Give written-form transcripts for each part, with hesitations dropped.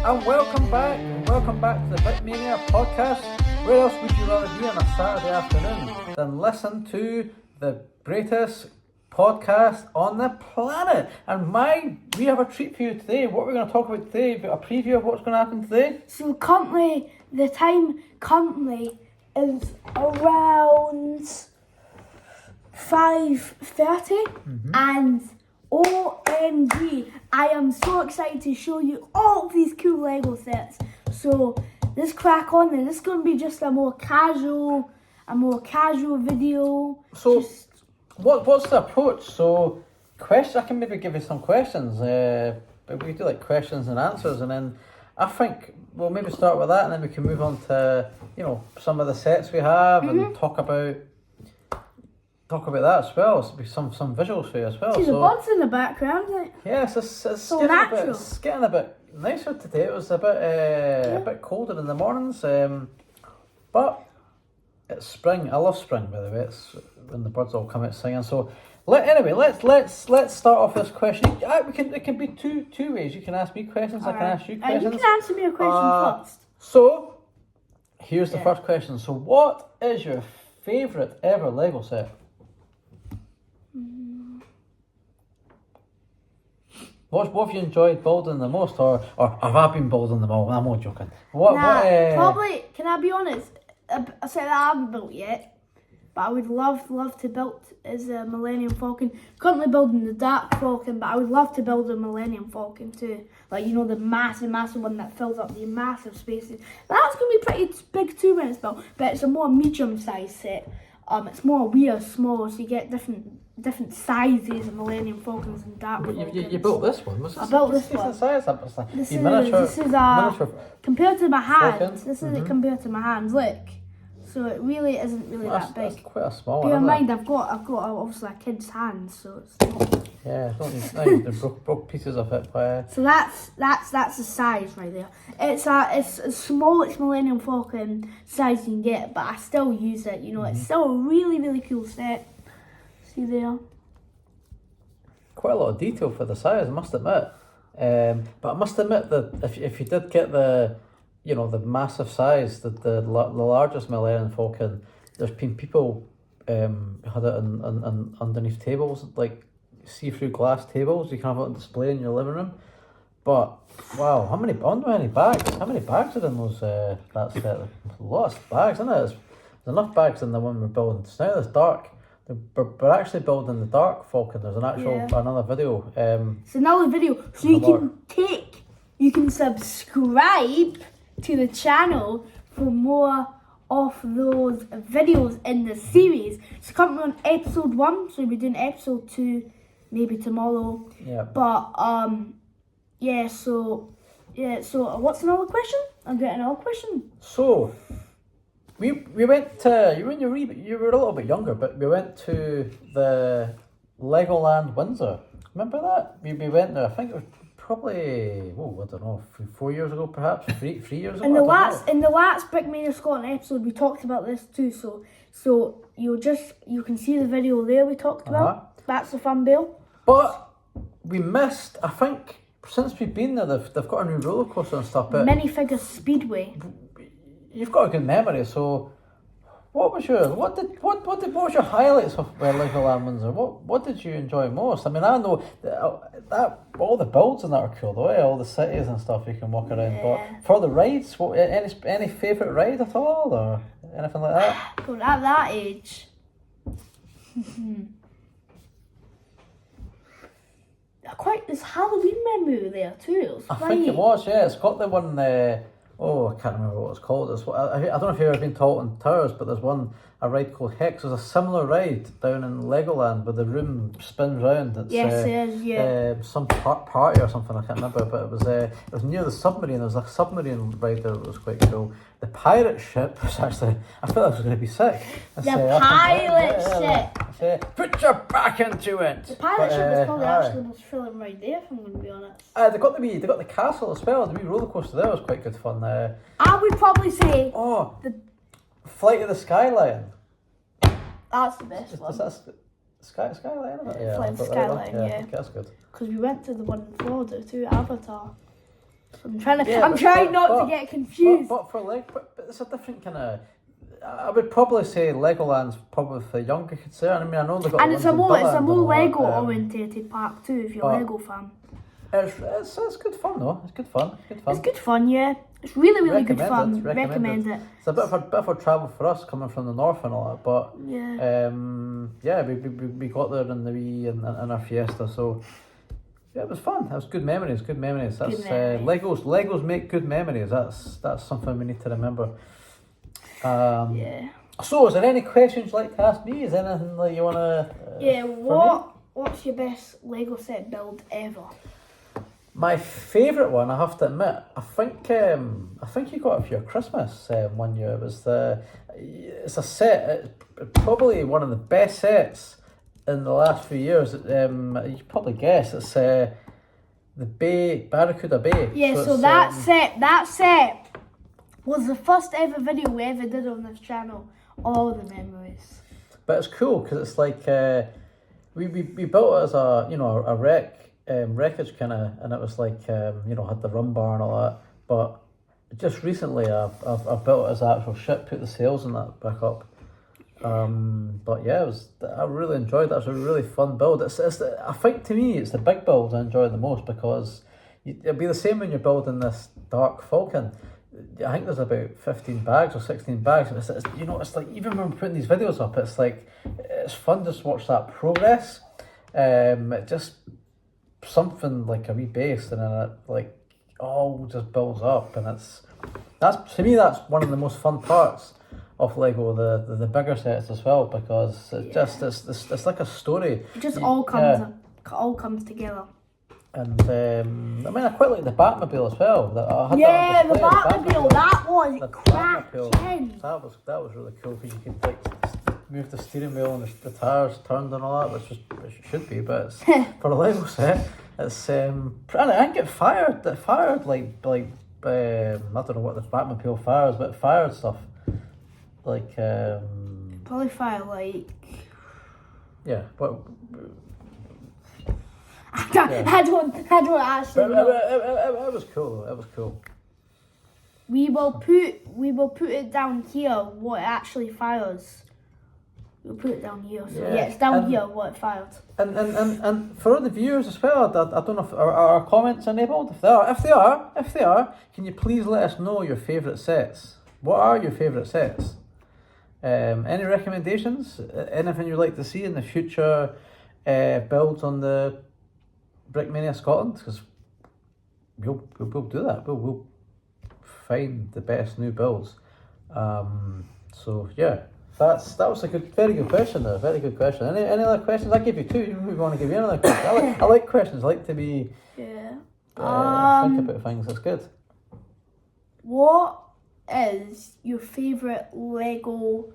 And welcome back to the Brickmania podcast. Where else would you rather be on a Saturday afternoon than listen to the greatest podcast on the planet? And we have a treat for you today. What we're going to talk about today, a preview of what's going to happen today. So the time currently is around 5:30 and OMG, I am so excited to show you all of these cool Lego sets. So let's crack on then. This is going to be just a more casual video. So what's the approach? So I can maybe give you some questions. But we could do like questions and answers, and then I think we'll maybe start with that, and then we can move on to some of the sets we have and talk about that as well. So be some visuals for you as well. See the birds in the background, isn't it? Yes, it's so getting natural. It's getting a bit nicer today. It was a bit colder in the mornings, but it's spring. I love spring, by the way. It's when the birds all come out singing. So let's start off this question. It can be two ways. You can ask me questions. I can ask you questions. You can answer me a question first. So here's the first question. So what is your favourite ever Lego set? What have you enjoyed building the most, or have I been building them all? I'm not joking. Probably. Can I be honest? I said I haven't built yet, but I would love to build is a Millennium Falcon. Currently building the Dark Falcon, but I would love to build a Millennium Falcon too. Like the massive one that fills up the massive spaces. That's gonna be pretty big too when it's built, but it's a more medium sized set. It's more weird, smaller, so you get different sizes of Millennium Falcons and Dark Falcons. You built this one? I built this one. The size? This is miniature compared to my hands. Falcons? This is compared to my hands. Look, so it really isn't that big. That's quite a small one. Bear in mind, I've got obviously a kid's hands, so it's not. Yeah, don't need broke pieces of it. So that's the size right there. It's a smallest Millennium Falcon size you can get, but I still use it. It's still a really cool set. See there. Quite a lot of detail for the size, I must admit. But I must admit that if you did get the massive size, the largest Millennium Falcon, there's been people had it on underneath tables, like see-through glass tables. You can have it on display in your living room. But wow, how many bags? How many bags are in those that set? There's a lot of bags, isn't it? There's enough bags in the one we're building. So now there's dark. We're actually building the Dark Falcon. There's another video. It's another video, so you can subscribe to the channel for more of those videos in the series. It's currently on episode 1, so we'll be doing episode 2 maybe tomorrow. Yeah. But So what's another question? I'm getting another question. So we went to you were a little bit younger, but we went to the Legoland Windsor. Remember that? We went there. I think it was probably I don't know, 4 years ago, perhaps 3 years ago. In the last Brickmania Scotland episode, we talked about this too. So you can see the video there we talked about. That's the thumbnail. But we missed. I think since we've been there, they've got a new roller coaster and stuff. But Minifigure Speedway. You've got a good memory. So what was your highlights of Legoland Windsor? What did you enjoy most? I mean, I know that all the builds in that are cool though, all the cities and stuff you can walk around. But for the rides, any favourite ride at all or anything like that? But at that age, there's Halloween memory there too. I think it was. Yeah, it's got the one. I can't remember what it's called. I don't know if you've ever been to Alton Towers, but there's a ride called Hex. There's a similar ride down in Legoland where the room spins round. It's, yes, it is, yeah. Some party or something, I can't remember, but it was near the submarine. There was a submarine ride there that was quite cool. The pirate ship was actually, I thought that was going to be sick. Ship! Put your back into it! The pirate ship was probably actually the most thrilling ride there, if I'm going to be honest. They got the castle as well. The wee roller coaster there was quite good fun. I would probably say the Flight of the Skyline. That's the best one. Is that Skyline? Isn't it? Yeah, Flight of the Skyline, yeah. That's good. Because we went to the one in Florida too, Avatar. I'm trying not to get confused. But for but it's a different kind of. I would probably say Legoland's probably for the younger kids. I mean, I know they've got. And it's a more Lego orientated park too. If you're a Lego fan. It's good fun though. It's good fun. It's good fun, yeah. It's really good fun. Recommend it. It's a bit of a travel for us coming from the north and all that, but we got there in the wee in our Fiesta, so yeah, it was fun. It was good memories. That's Legos make good memories. That's something we need to remember. So, is there any questions you'd like to ask me? Is there anything that you wanna? What's your best Lego set build ever? My favourite one, I have to admit, I think you got it for your Christmas one year. It was it's a set. It's probably one of the best sets in the last few years. You probably guess it's the Barracuda Bay. Yeah, so that set was the first ever video we ever did on this channel. All the memories. But it's cool because it's like we built it as a wreckage kind of, and it was like had the rum bar and all that. But just recently I've built it as an actual ship, put the sails and that back up. But yeah, I really enjoyed that. It was a really fun build. I think to me it's the big builds I enjoy the most because it'll be the same when you're building this Dark Falcon. I think there's about 15 bags or 16 bags. It's like even when we're putting these videos up, it's like it's fun just to watch that progress. It just something like a wee base and then it like all just builds up, and that's to me that's one of the most fun parts of Lego, the bigger sets as well, because it's like a story. It just all comes together. And I mean, I quite like the Batmobile as well. The Batmobile, that was cracking. That was really cool because you could like move the steering wheel and the tires turned and all that, which should be, but it's, for a Lego set, it's and I think it fired like I don't know what the Batmobile fires, but it fired stuff like probably fire like but. I don't actually know. It was cool though. It was cool. We will put it down here what it actually fires. We'll put it down here. So yeah it's down here what it fired. And for all the viewers as well, I don't know if are our comments enabled. If they are, can you please let us know your favourite sets? What are your favourite sets? Any recommendations? Anything you'd like to see in the future builds on the Brickmania Scotland? Because we'll do that. We'll find the best new builds. So yeah, that was a very good question there. Very good question. Any other questions? I give you two. You want to give you another question? I like questions. I like to be think about things. That's good. What is your favourite Lego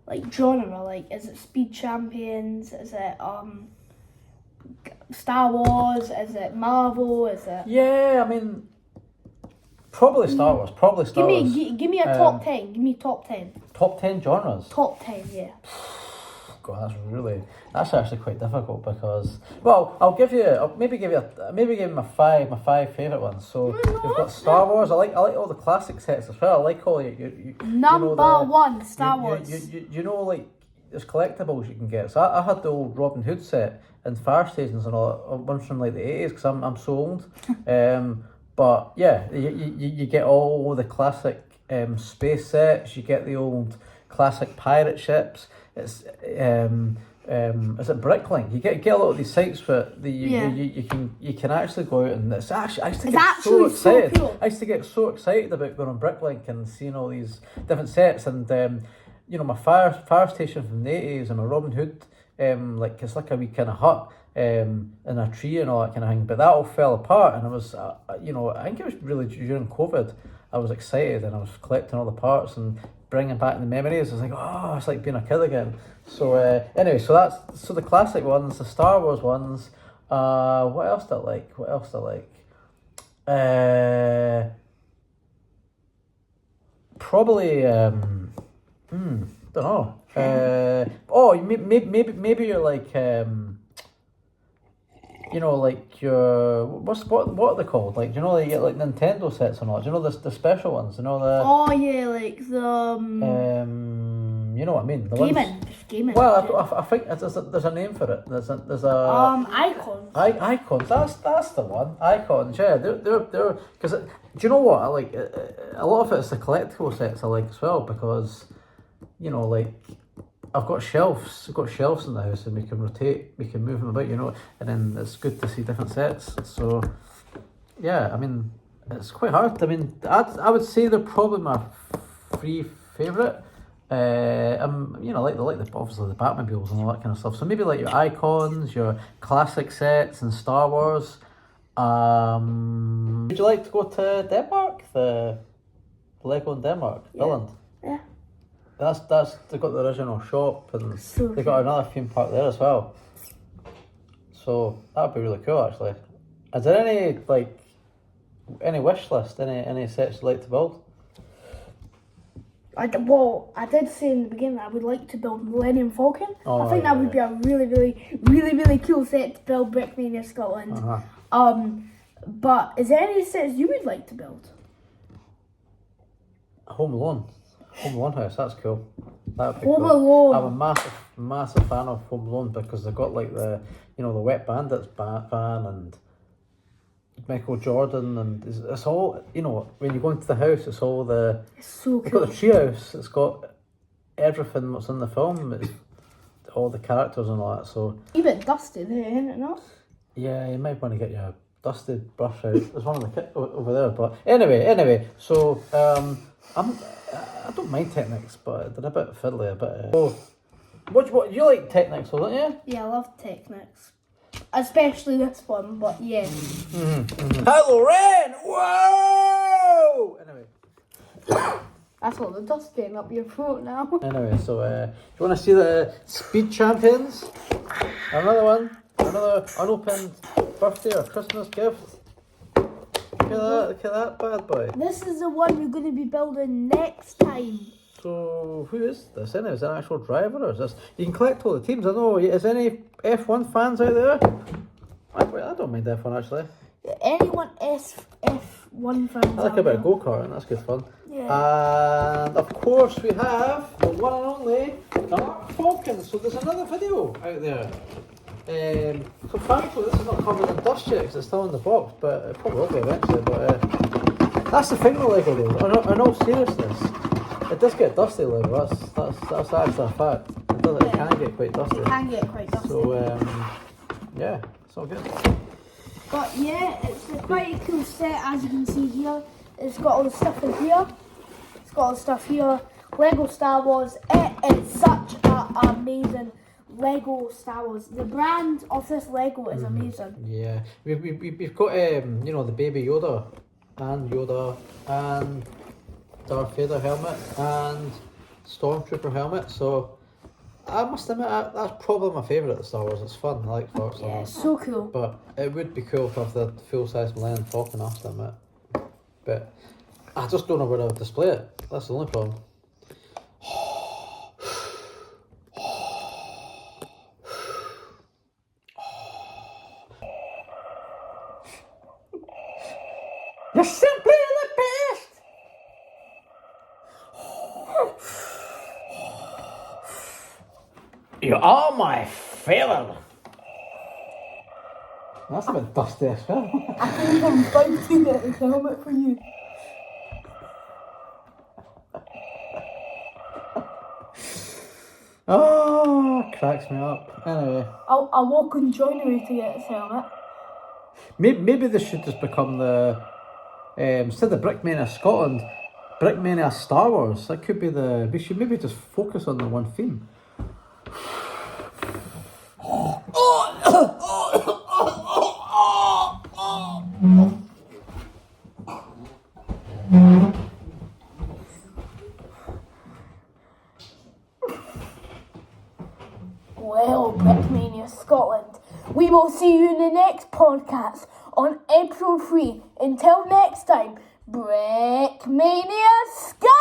like genre? Like, is it Speed Champions? Is it Star Wars? Is it Marvel? Is it? Yeah, I mean, probably Star Wars. Probably Star Wars. Give me a top 10. Give me top 10. Top 10 genres. Top 10, yeah. God, that's actually quite difficult because I'll maybe give you my five favourite ones. So you've got Star Wars. I like all the classic sets as well. I like all you Number one, Star Wars. You know, like there's collectibles you can get. So I had the old Robin Hood set and fire stations and all ones from like the 80s because I'm so old. But yeah, you get all the classic space sets. You get the old classic pirate ships. It's is it Bricklink? You get a lot of these sites where you can actually go out and I used to get so excited. Cool. I used to get so excited about going on Bricklink and seeing all these different sets and my fire station from the 80s and my Robin Hood like it's like a wee kind of hut in a tree and all that kind of thing, but that all fell apart and I was I think it was really during COVID. I was excited and I was collecting all the parts and bringing back the memories. I was like, oh, it's like being a kid again. So anyway, so the classic ones, the Star Wars ones. What else do I like? Probably don't know. Maybe you're like you know, like your what are they called? Like, you know, you get like Nintendo sets and all. Do you know the special ones? You know the. Oh yeah, like the. You know what I mean? The gaming, ones. just gaming. Well, I think there's a name for it. There's a. Icons. Icons. That's the one. Icons. Yeah, they're because do you know what I like? A lot of it is the collectible sets I like as well because, you know, like. I've got shelves in the house and we can move them about, you know, and then it's good to see different sets. So, yeah, I mean, it's quite hard. I mean, I would say they're probably my three favourite. You know, like the obviously the Batmobiles and all that kind of stuff. So maybe like your Icons, your classic sets and Star Wars. Would you like to go to Denmark? The Lego in Denmark, Finland? Yeah. That's they've got the original shop and So they've got another theme park there as well. So that would be really cool actually. Is there any wish list, any sets you'd like to build? I did say in the beginning that I would like to build Millennium Falcon. Oh, I think that would be a really cool set to build Brickmania Scotland. Uh-huh. But is there any sets you would like to build? Home Alone house, that's cool. That'd be Home cool. Alone. I'm a massive fan of Home Alone because they've got like the Wet Bandits van and Michael Jordan and it's all, you know, when you go into the house it's all It's so they've cool. got the treehouse, it's got everything that's in the film, it's all the characters and all that, so A bit dusty there, isn't it not? yeah, you might want to get your dusted brush out. There's one in the kit over there, but anyway, so I don't mind Technics, but they're a bit fiddly, a bit. What you like Technics, don't you? Yeah, I love Technics. Especially this one, but yeah. Hello, Ren! Whoa! Anyway. That's all the dust getting up your throat now. Anyway, so do you want to see the Speed Champions? Another unopened birthday or Christmas gift. Look at that bad boy. This is the one we're going to be building next time. So, who is this? Is it an actual driver or is this? You can collect all the teams, I know. Is any F1 fans out there? I don't mind F1 actually. Anyone F1 fans? I like a bit of go-karting, that's good fun. Yeah. And of course we have the one and only Dark Falcon. So there's another video out there. So thankfully this is not covered in dust yet because it's still in the box, but it probably will be eventually. But that's the thing with Lego though. In all seriousness, it does get dusty, Lego. That's actually a fact. It can get quite dusty. It can get quite dusty. So yeah, it's all good. But yeah, it's a quite a cool set as you can see here. It's got all the stuff in here. It's got all the stuff here. Lego Star Wars. It is such an amazing Lego Star Wars. The brand of this Lego is amazing. Yeah, we've got the baby Yoda and Darth Vader helmet and Stormtrooper helmet. So I must admit that's probably my favourite of Star Wars. It's fun. I like Star Wars. Yeah, it's so cool. But it would be cool to have the full size Millennium Falcon, I must admit. But I just don't know where I would display it. That's the only problem. You're simply the best! You are my favourite. That's a bit dusty as well. I think I'm about to get this helmet for you. Oh, cracks me up. Anyway. I'll walk on joinery to get this helmet. Maybe this should just become the, instead of Brickmania Scotland, Brickmania Star Wars. That could be we should maybe just focus on the one theme. Well, Brickmania Scotland, we will see you in the next podcast on episode 3. Until next time, Brickmania Scotland!